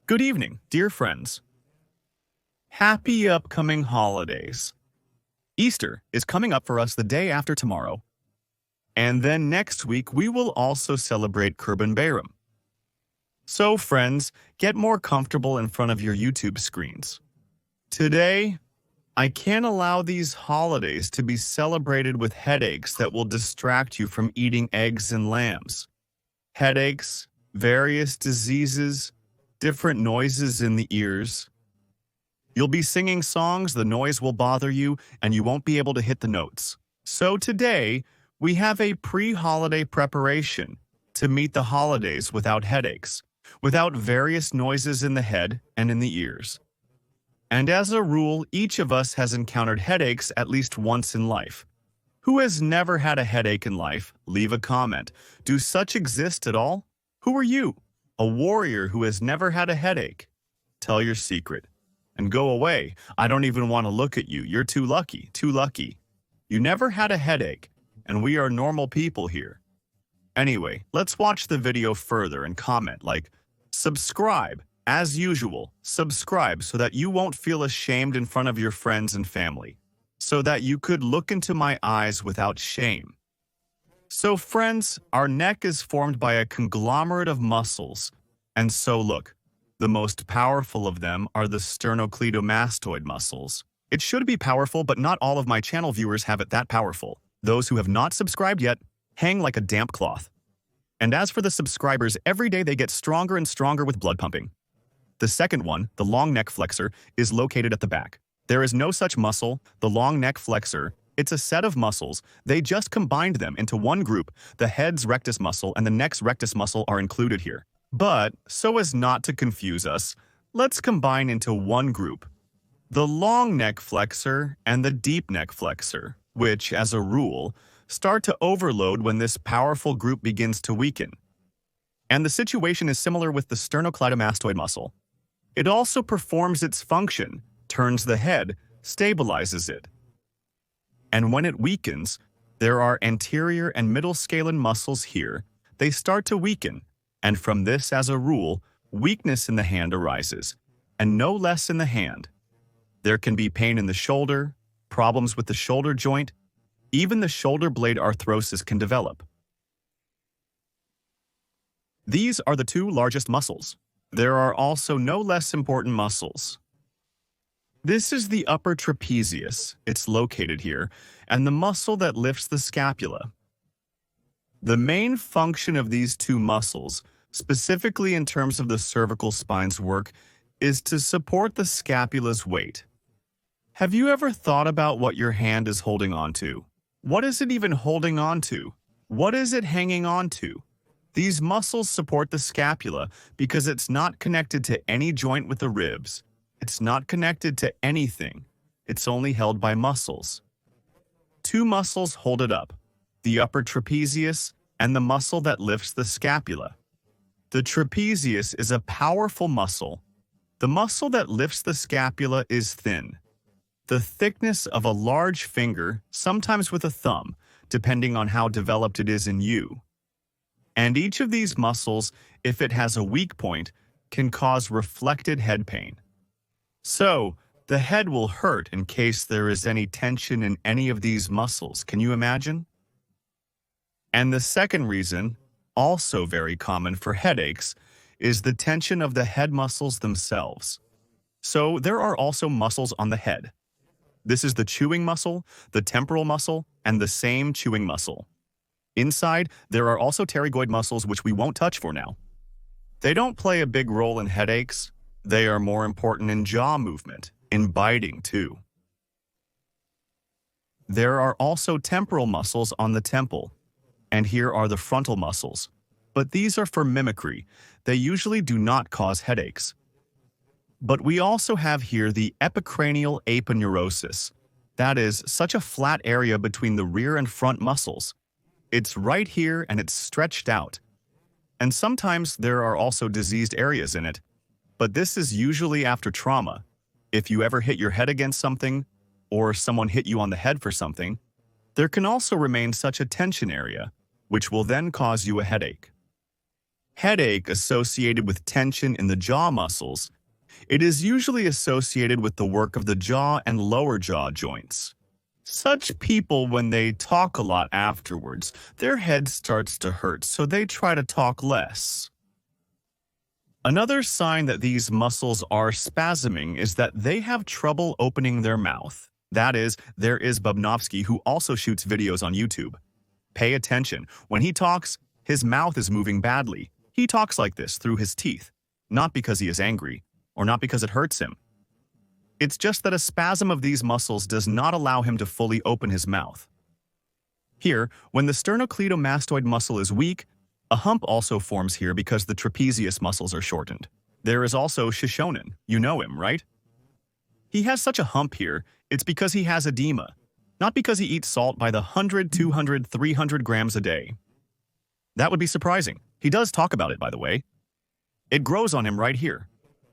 Good evening, dear friends. Happy upcoming holidays. Easter is coming up for us the day after tomorrow. And then next week, we will also celebrate Kurban Bayram. So, friends, get more comfortable in front of your YouTube screens. Today, I can't allow these holidays to be celebrated with headaches that will distract you from eating eggs and lambs. Headaches, various diseases, different noises in the ears. You'll be singing songs, the noise will bother you, and you won't be able to hit the notes. So today, we have a pre-holiday preparation to meet the holidays without headaches, without various noises in the head and in the ears. And as a rule, each of us has encountered headaches at least once in life. Who has never had a headache in life? Leave a comment. Do such exist at all? Who are you? A warrior who has never had a headache. Tell your secret. And go away. I don't even want to look at you. You're too lucky, too lucky. You never had a headache, and we are normal people here. Anyway, let's watch the video further and comment like, subscribe. As usual, subscribe so that you won't feel ashamed in front of your friends and family, so that you could look into my eyes without shame. So friends, our neck is formed by a conglomerate of muscles, and so look, the most powerful of them are the sternocleidomastoid muscles. It should be powerful, but not all of my channel viewers have it that powerful. Those who have not subscribed yet hang like a damp cloth. And as for the subscribers, every day they get stronger and stronger with blood pumping. The second one, the long neck flexor, is located at the back. There is no such muscle, the long neck flexor. It's a set of muscles. They just combined them into one group. The head's rectus muscle and the neck's rectus muscle are included here. But, so as not to confuse us, let's combine into one group. The long neck flexor and the deep neck flexor, which, as a rule, start to overload when this powerful group begins to weaken. And the situation is similar with the sternocleidomastoid muscle. It also performs its function, turns the head, stabilizes it. And when it weakens, there are anterior and middle scalene muscles here. They start to weaken, and from this, as a rule, weakness in the hand arises, and no less in the hand. There can be pain in the shoulder, problems with the shoulder joint, even the shoulder blade arthrosis can develop. These are the two largest muscles. There are also no less important muscles. This is the upper trapezius, it's located here, and the muscle that lifts the scapula. The main function of these two muscles, specifically in terms of the cervical spine's work, is to support the scapula's weight. Have you ever thought about what your hand is holding on to? What is it even holding on to? What is it hanging on to? These muscles support the scapula because it's not connected to any joint with the ribs. It's not connected to anything. It's only held by muscles. Two muscles hold it up, the upper trapezius and the muscle that lifts the scapula. The trapezius is a powerful muscle. The muscle that lifts the scapula is thin, the thickness of a large finger, sometimes with a thumb, depending on how developed it is in you. And each of these muscles, if it has a weak point, can cause reflected head pain. So, the head will hurt in case there is any tension in any of these muscles. Can you imagine? And the second reason, also very common for headaches, is the tension of the head muscles themselves. So, there are also muscles on the head. This is the chewing muscle, the temporal muscle, and the same chewing muscle. Inside, there are also pterygoid muscles which we won't touch for now. They don't play a big role in headaches. They are more important in jaw movement, in biting too. There are also temporal muscles on the temple, and here are the frontal muscles. But these are for mimicry. They usually do not cause headaches. But we also have here the epicranial aponeurosis. That is such a flat area between the rear and front muscles. It's right here and it's stretched out. And sometimes there are also diseased areas in it. But this is usually after trauma. If you ever hit your head against something, or someone hit you on the head for something, there can also remain such a tension area, which will then cause you a headache. headache associated with tension in the jaw muscles, it is usually associated with the work of the jaw and lower jaw joints. Such people, when they talk a lot afterwards, their head starts to hurt, so they try to talk less. Another sign that these muscles are spasming is that they have trouble opening their mouth. That is, there is Bubnovsky, who also shoots videos on YouTube. Pay attention. When he talks, his mouth is moving badly. He talks like this through his teeth, not because he is angry, or not because it hurts him. It's just that a spasm of these muscles does not allow him to fully open his mouth. Here, when the sternocleidomastoid muscle is weak, a hump also forms here because the trapezius muscles are shortened. There is also Shoshone. You know him, right? He has such a hump here, it's because he has edema, not because he eats salt by the 100, 200, 300 grams a day. That would be surprising. He does talk about it, by the way. It grows on him right here.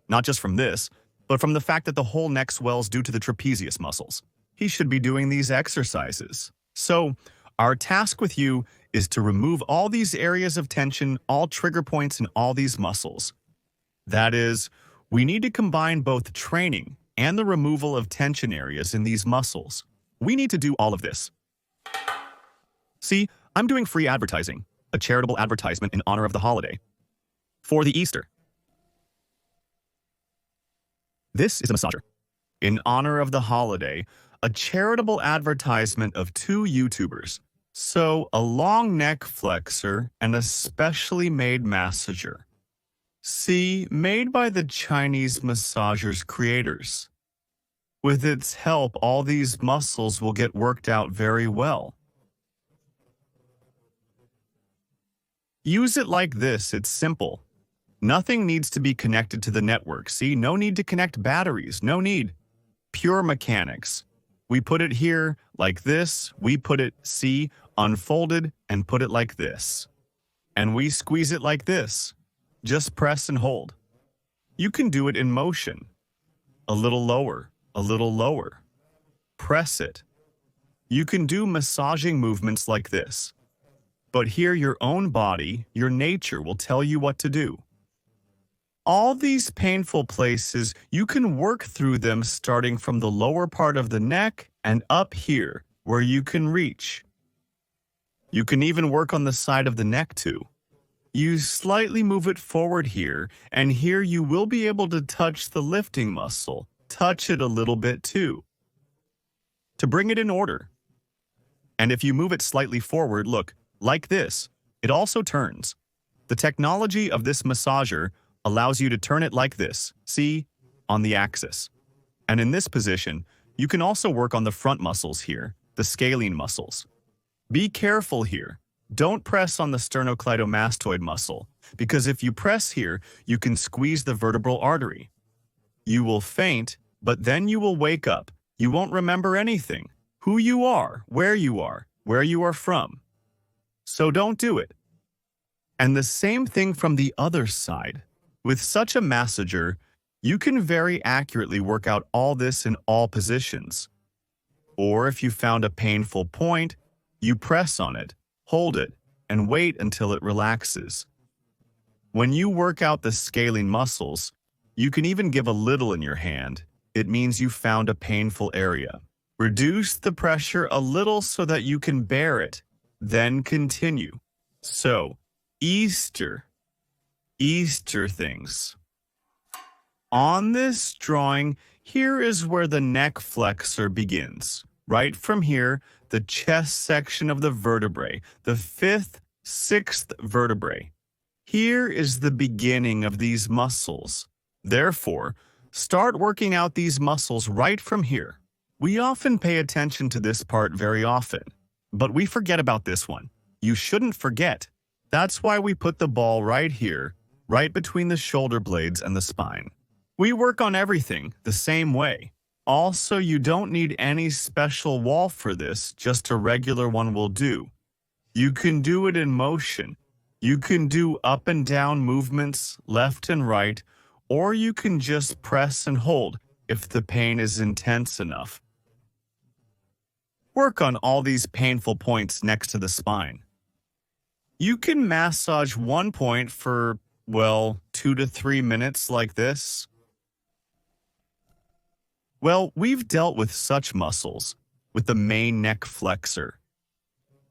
Not just from this, but from the fact that the whole neck swells due to the trapezius muscles. He should be doing these exercises. So, our task with you is to remove all these areas of tension, all trigger points in all these muscles. That is, we need to combine both training and the removal of tension areas in these muscles. We need to do all of this. See, I'm doing free advertising, a charitable advertisement in honor of the holiday. For the Easter. This is a massager. In honor of the holiday, a charitable advertisement of 2 YouTubers. So, a long neck flexor and a specially made massager. See, made by the Chinese massagers creators. With its help, all these muscles will get worked out very well. Use it like this, it's simple. Nothing needs to be connected to the network. See, no need to connect batteries, no need. Pure mechanics. We put it here like this, we put it, see, unfolded and put it like this. And we squeeze it like this. Just press and hold. You can do it in motion. A little lower, a little lower. Press it. You can do massaging movements like this. But here your own body, your nature will tell you what to do. All these painful places, you can work through them starting from the lower part of the neck and up here, where you can reach. You can even work on the side of the neck too. You slightly move it forward here, and here you will be able to touch the lifting muscle. Touch it a little bit too, to bring it in order. And if you move it slightly forward, look, like this, it also turns. The technology of this massager allows you to turn it like this, see, on the axis. And in this position, you can also work on the front muscles here, the scalene muscles. Be careful here. Don't press on the sternocleidomastoid muscle, because if you press here, you can squeeze the vertebral artery. You will faint, but then you will wake up. You won't remember anything, who you are, where you are from. So don't do it. And the same thing from the other side. With such a massager, you can very accurately work out all this in all positions. Or if you found a painful point, you press on it, hold it, and wait until it relaxes. When you work out the scalene muscles, you can even give a little in your hand. It means you found a painful area. Reduce the pressure a little so that you can bear it, then continue. So, Easter things. On this drawing, here is where the neck flexor begins. Right from here, the chest section of the vertebrae, the 5th, 6th vertebrae. Here is the beginning of these muscles. Therefore, start working out these muscles right from here. We often pay attention to this part very often, but we forget about this one. You shouldn't forget. That's why we put the ball right here, right between the shoulder blades and the spine. We work on everything the same way. Also, you don't need any special wall for this, just a regular one will do. You can do it in motion. You can do up and down movements, left and right, or you can just press and hold if the pain is intense enough. Work on all these painful points next to the spine. You can massage one point for, well, 2 to 3 minutes like this. Well, we've dealt with such muscles, with the main neck flexor.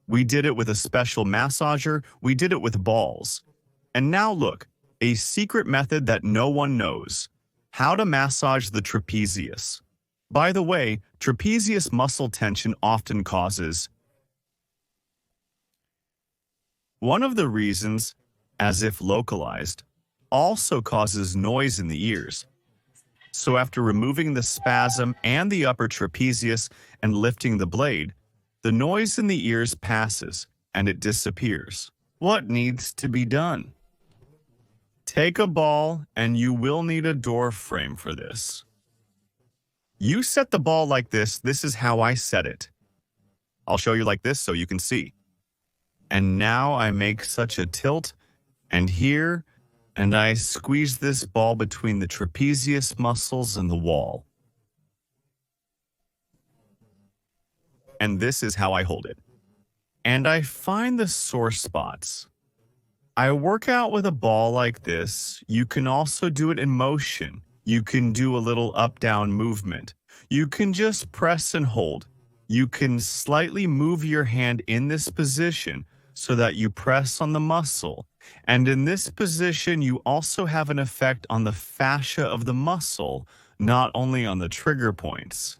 We did it with a special massager, we did it with balls. And now look, a secret method that no one knows. How to massage the trapezius. By the way, trapezius muscle tension often causes. One of the reasons, as if localized, also causes noise in the ears. So after removing the spasm and the upper trapezius and lifting the blade, the noise in the ears passes and it disappears. What needs to be done? Take a ball, and you will need a door frame for this. You set the ball like this. This is how I set it. I'll show you like this so you can see. And now I make such a tilt, and here, and I squeeze this ball between the trapezius muscles and the wall. And this is how I hold it. And I find the sore spots. I work out with a ball like this. You can also do it in motion. You can do a little up-down movement. You can just press and hold. You can slightly move your hand in this position so that you press on the muscle. And in this position, you also have an effect on the fascia of the muscle, not only on the trigger points.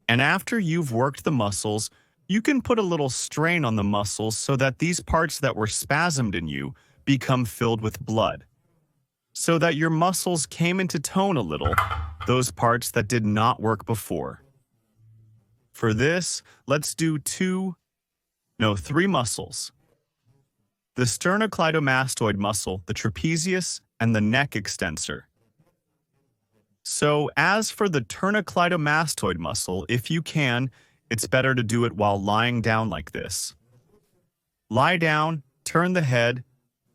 And after you've worked the muscles, you can put a little strain on the muscles so that these parts that were spasmed in you become filled with blood. So that your muscles came into tone a little, those parts that did not work before. For this, let's do 3 muscles. The sternocleidomastoid muscle, the trapezius, and the neck extensor. So as for the sternocleidomastoid muscle, if you can, it's better to do it while lying down like this. Lie down, turn the head.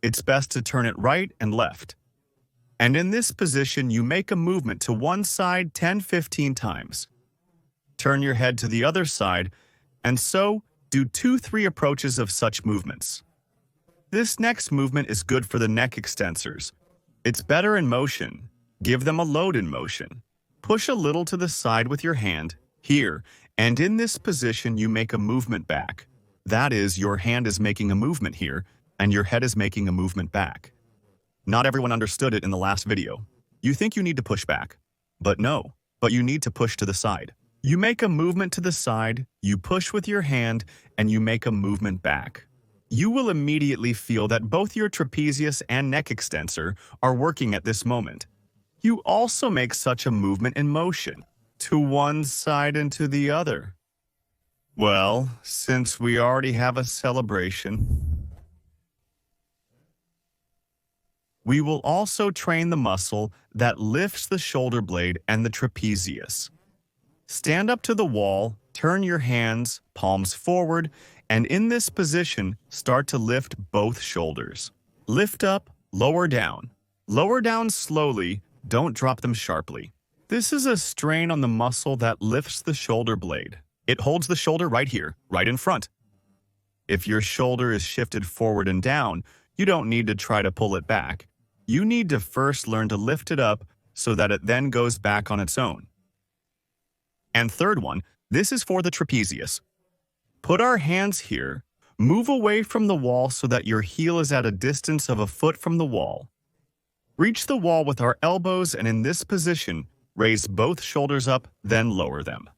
It's best to turn it right and left. And in this position, you make a movement to one side 10-15 times. Turn your head to the other side, and so do 2-3 approaches of such movements. This next movement is good for the neck extensors. It's better in motion. Give them a load in motion. Push a little to the side with your hand, here, and in this position you make a movement back. That is, your hand is making a movement here, and your head is making a movement back. Not everyone understood it in the last video. You think you need to push back, but no, but you need to push to the side. You make a movement to the side, you push with your hand, and you make a movement back. You will immediately feel that both your trapezius and neck extensor are working at this moment. You also make such a movement in motion, to one side and to the other. Well, since we already have a celebration, we will also train the muscle that lifts the shoulder blade and the trapezius. Stand up to the wall, turn your hands, palms forward, and in this position, start to lift both shoulders. Lift up, lower down. Lower down slowly, don't drop them sharply. This is a strain on the muscle that lifts the shoulder blade. It holds the shoulder right here, right in front. If your shoulder is shifted forward and down, you don't need to try to pull it back. You need to first learn to lift it up so that it then goes back on its own. And third one, this is for the trapezius. Put our hands here, move away from the wall so that your heel is at a distance of a foot from the wall. Reach the wall with our elbows, and in this position, raise both shoulders up, then lower them.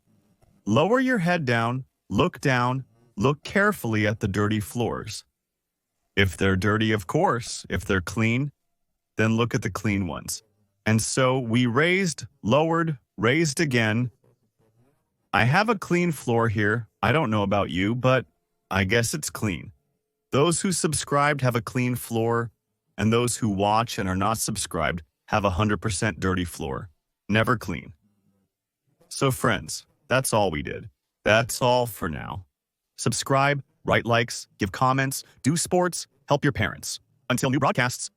Lower your head down, look carefully at the dirty floors. If they're dirty, of course. If they're clean, then look at the clean ones. And so we raised, lowered, raised again. I have a clean floor here. I don't know about you, but I guess it's clean. Those who subscribed have a clean floor, and those who watch and are not subscribed have 100% dirty floor. Never clean. So friends, that's all we did. That's all for now. Subscribe, write likes, give comments, do sports, help your parents. Until new broadcasts.